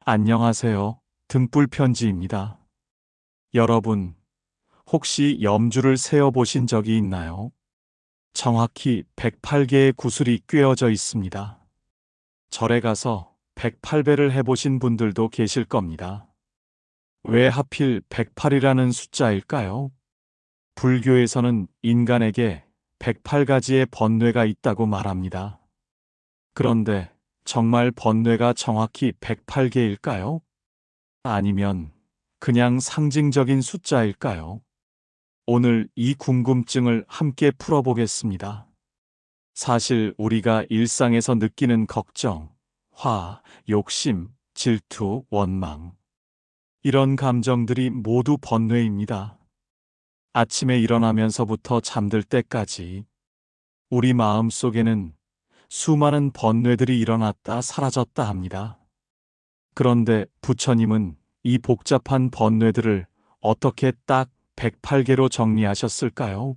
안녕하세요. 등불 편지입니다. 여러분, 혹시 염주를 세어 보신 적이 있나요? 정확히 108개의 구슬이 꿰어져 있습니다. 절에 가서 108배를 해보신 분들도 계실 겁니다. 왜 하필 108이라는 숫자일까요? 불교에서는 인간에게 108가지의 번뇌가 있다고 말합니다. 그런데 정말 번뇌가 정확히 108개일까요? 아니면 그냥 상징적인 숫자일까요? 오늘 이 궁금증을 함께 풀어보겠습니다. 사실 우리가 일상에서 느끼는 걱정, 화, 욕심, 질투, 원망. 이런 감정들이 모두 번뇌입니다. 아침에 일어나면서부터 잠들 때까지 우리 마음 속에는 수많은 번뇌들이 일어났다 사라졌다 합니다. 그런데 부처님은 이 복잡한 번뇌들을 어떻게 딱 108개로 정리하셨을까요?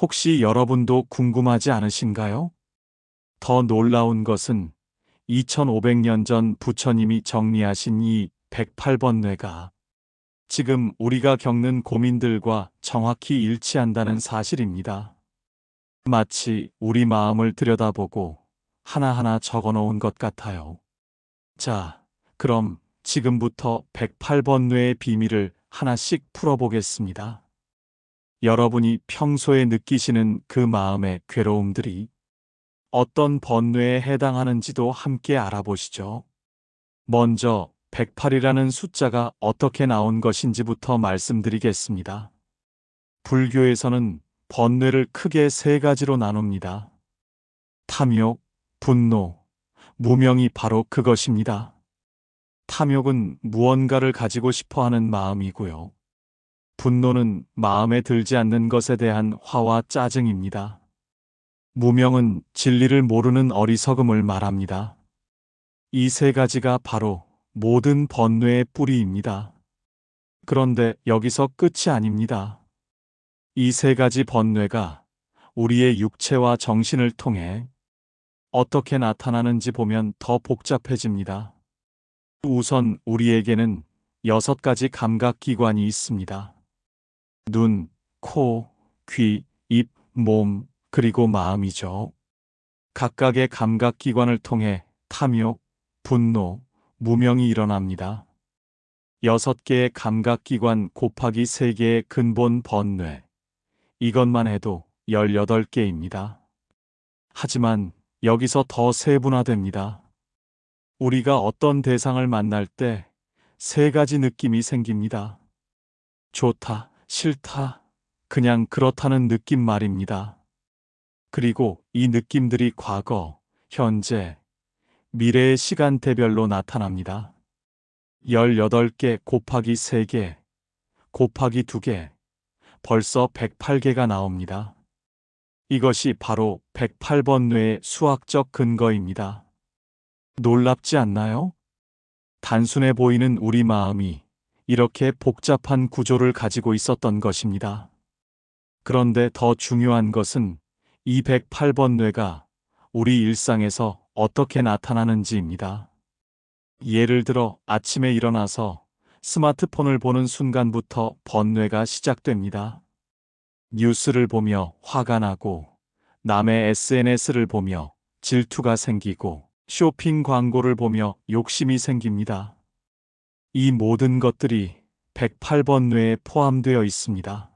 혹시 여러분도 궁금하지 않으신가요? 더 놀라운 것은 2500년 전 부처님이 정리하신 이 108번뇌가 지금 우리가 겪는 고민들과 정확히 일치한다는 사실입니다. 마치 우리 마음을 들여다보고 하나하나 적어 놓은 것 같아요. 자, 그럼 지금부터 108번뇌의 비밀을 하나씩 풀어보겠습니다. 여러분이 평소에 느끼시는 그 마음의 괴로움들이 어떤 번뇌에 해당하는지도 함께 알아보시죠. 먼저 108이라는 숫자가 어떻게 나온 것인지부터 말씀드리겠습니다. 불교에서는 번뇌를 크게 세 가지로 나눕니다. 탐욕, 분노, 무명이 바로 그것입니다. 탐욕은 무언가를 가지고 싶어 하는 마음이고요. 분노는 마음에 들지 않는 것에 대한 화와 짜증입니다. 무명은 진리를 모르는 어리석음을 말합니다. 이 세 가지가 바로 모든 번뇌의 뿌리입니다. 그런데 여기서 끝이 아닙니다. 이 세 가지 번뇌가 우리의 육체와 정신을 통해 어떻게 나타나는지 보면 더 복잡해집니다. 우선 우리에게는 6가지 감각기관이 있습니다. 눈, 코, 귀, 입, 몸, 그리고 마음이죠. 각각의 감각기관을 통해 탐욕, 분노, 무명이 일어납니다. 6개의 감각기관 곱하기 3개의 근본 번뇌. 이것만 해도 18개입니다. 하지만 여기서 더 세분화됩니다. 우리가 어떤 대상을 만날 때 3가지 느낌이 생깁니다. 좋다, 싫다, 그냥 그렇다는 느낌 말입니다. 그리고 이 느낌들이 과거, 현재, 미래의 시간대별로 나타납니다. 18개 곱하기 3개, 곱하기 2개, 벌써 108개가 나옵니다. 이것이 바로 108번뇌의 수학적 근거입니다. 놀랍지 않나요? 단순해 보이는 우리 마음이 이렇게 복잡한 구조를 가지고 있었던 것입니다. 그런데 더 중요한 것은 이 108번뇌가 우리 일상에서 어떻게 나타나는지입니다. 예를 들어 아침에 일어나서 스마트폰을 보는 순간부터 번뇌가 시작됩니다. 뉴스를 보며 화가 나고, 남의 SNS를 보며 질투가 생기고, 쇼핑 광고를 보며 욕심이 생깁니다. 이 모든 것들이 108번뇌에 포함되어 있습니다.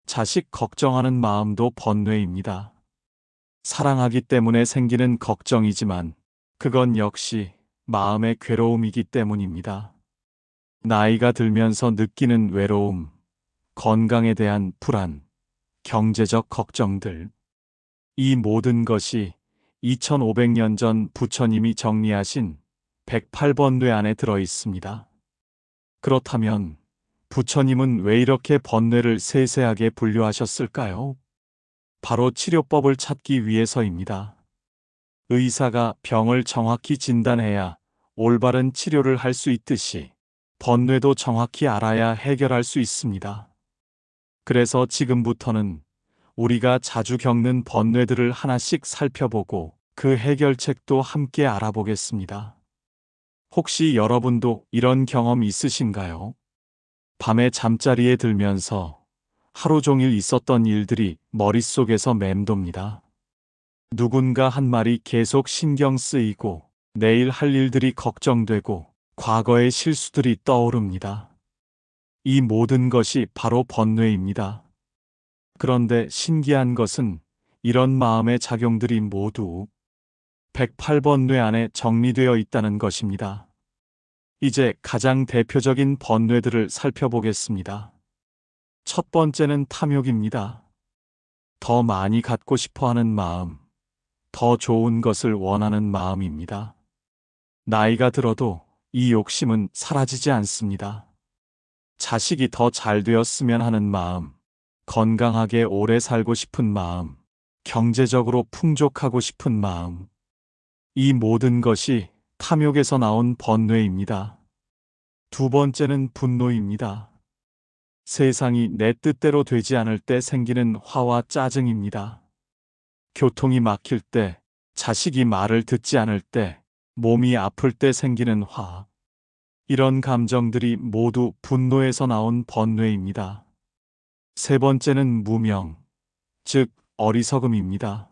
자식 걱정하는 마음도 번뇌입니다. 사랑하기 때문에 생기는 걱정이지만 그건 역시 마음의 괴로움이기 때문입니다. 나이가 들면서 느끼는 외로움, 건강에 대한 불안, 경제적 걱정들. 이 모든 것이 2500년 전 부처님이 정리하신 108번뇌 안에 들어 있습니다. 그렇다면 부처님은 왜 이렇게 번뇌를 세세하게 분류하셨을까요? 바로 치료법을 찾기 위해서입니다. 의사가 병을 정확히 진단해야 올바른 치료를 할 수 있듯이 번뇌도 정확히 알아야 해결할 수 있습니다. 그래서 지금부터는 우리가 자주 겪는 번뇌들을 하나씩 살펴보고 그 해결책도 함께 알아보겠습니다. 혹시 여러분도 이런 경험 있으신가요? 밤에 잠자리에 들면서 하루 종일 있었던 일들이 머릿속에서 맴돕니다. 누군가 한 말이 계속 신경 쓰이고 내일 할 일들이 걱정되고 과거의 실수들이 떠오릅니다. 이 모든 것이 바로 번뇌입니다. 그런데 신기한 것은 이런 마음의 작용들이 모두 108번 뇌 안에 정리되어 있다는 것입니다. 이제 가장 대표적인 번뇌들을 살펴보겠습니다. 첫 번째는 탐욕입니다. 더 많이 갖고 싶어 하는 마음, 더 좋은 것을 원하는 마음입니다. 나이가 들어도 이 욕심은 사라지지 않습니다. 자식이 더 잘 되었으면 하는 마음, 건강하게 오래 살고 싶은 마음, 경제적으로 풍족하고 싶은 마음. 이 모든 것이 탐욕에서 나온 번뇌입니다. 두 번째는 분노입니다. 세상이 내 뜻대로 되지 않을 때 생기는 화와 짜증입니다. 교통이 막힐 때, 자식이 말을 듣지 않을 때, 몸이 아플 때 생기는 화. 이런 감정들이 모두 분노에서 나온 번뇌입니다. 세 번째는 무명, 즉 어리석음입니다.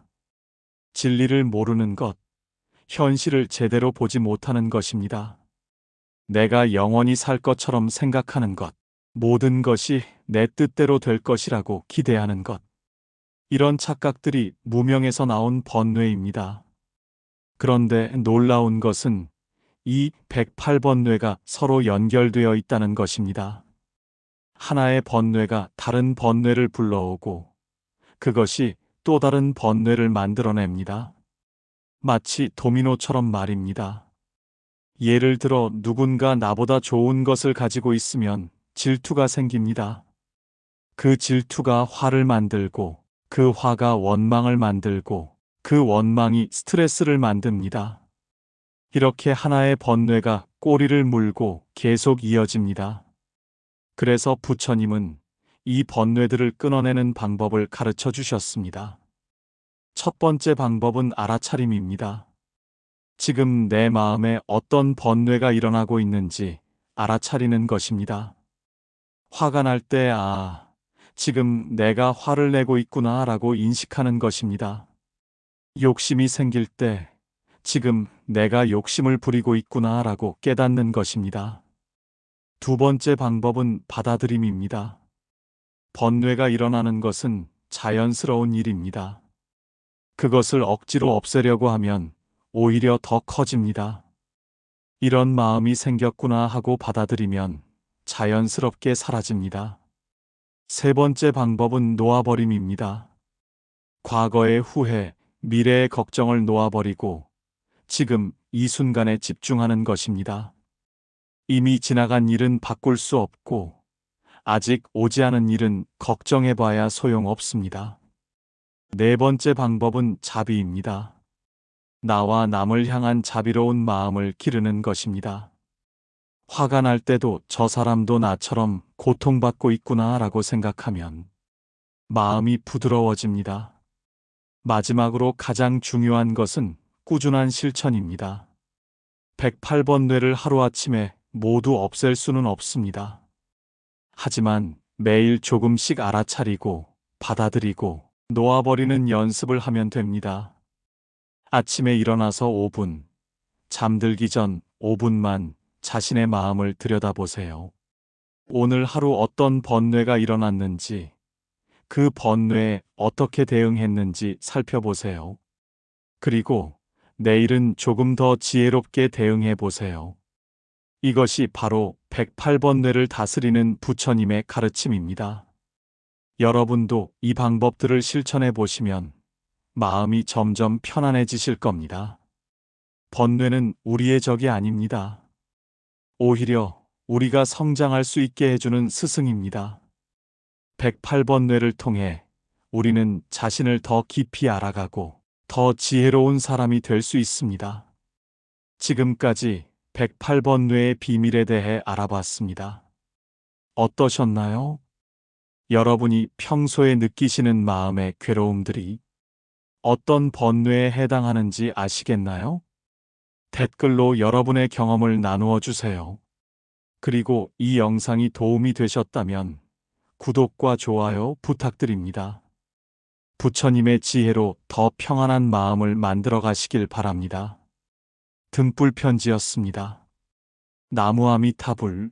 진리를 모르는 것, 현실을 제대로 보지 못하는 것입니다. 내가 영원히 살 것처럼 생각하는 것, 모든 것이 내 뜻대로 될 것이라고 기대하는 것. 이런 착각들이 무명에서 나온 번뇌입니다. 그런데 놀라운 것은 이 108번뇌가 서로 연결되어 있다는 것입니다. 하나의 번뇌가 다른 번뇌를 불러오고 그것이 또 다른 번뇌를 만들어냅니다. 마치 도미노처럼 말입니다. 예를 들어 누군가 나보다 좋은 것을 가지고 있으면 질투가 생깁니다. 그 질투가 화를 만들고 그 화가 원망을 만들고 그 원망이 스트레스를 만듭니다. 이렇게 하나의 번뇌가 꼬리를 물고 계속 이어집니다. 그래서 부처님은 이 번뇌들을 끊어내는 방법을 가르쳐 주셨습니다. 첫 번째 방법은 알아차림입니다. 지금 내 마음에 어떤 번뇌가 일어나고 있는지 알아차리는 것입니다. 화가 날 때, 지금 내가 화를 내고 있구나 라고 인식하는 것입니다. 욕심이 생길 때, 지금 내가 욕심을 부리고 있구나 라고 깨닫는 것입니다. 두 번째 방법은 받아들임입니다. 번뇌가 일어나는 것은 자연스러운 일입니다. 그것을 억지로 없애려고 하면 오히려 더 커집니다. 이런 마음이 생겼구나 하고 받아들이면 자연스럽게 사라집니다. 세 번째 방법은 놓아버림입니다. 과거의 후회, 미래의 걱정을 놓아버리고 지금 이 순간에 집중하는 것입니다. 이미 지나간 일은 바꿀 수 없고 아직 오지 않은 일은 걱정해봐야 소용없습니다. 네 번째 방법은 자비입니다. 나와 남을 향한 자비로운 마음을 기르는 것입니다. 화가 날 때도 저 사람도 나처럼 고통받고 있구나 라고 생각하면 마음이 부드러워집니다. 마지막으로 가장 중요한 것은 꾸준한 실천입니다. 108번 뇌를 하루아침에 모두 없앨 수는 없습니다. 하지만 매일 조금씩 알아차리고 받아들이고 놓아버리는 연습을 하면 됩니다. 아침에 일어나서 5분, 잠들기 전 5분만 자신의 마음을 들여다보세요. 오늘 하루 어떤 번뇌가 일어났는지, 그 번뇌에 어떻게 대응했는지 살펴보세요. 그리고 내일은 조금 더 지혜롭게 대응해 보세요. 이것이 바로 108번 뇌를 다스리는 부처님의 가르침입니다. 여러분도 이 방법들을 실천해 보시면 마음이 점점 편안해지실 겁니다. 번뇌는 우리의 적이 아닙니다. 오히려 우리가 성장할 수 있게 해주는 스승입니다. 108번 뇌를 통해 우리는 자신을 더 깊이 알아가고 더 지혜로운 사람이 될 수 있습니다. 지금까지 108번 뇌의 비밀에 대해 알아봤습니다. 어떠셨나요? 여러분이 평소에 느끼시는 마음의 괴로움들이 어떤 번뇌에 해당하는지 아시겠나요? 댓글로 여러분의 경험을 나누어 주세요. 그리고 이 영상이 도움이 되셨다면 구독과 좋아요 부탁드립니다. 부처님의 지혜로 더 평안한 마음을 만들어 가시길 바랍니다. 등불 편지였습니다. 나무 아미타불.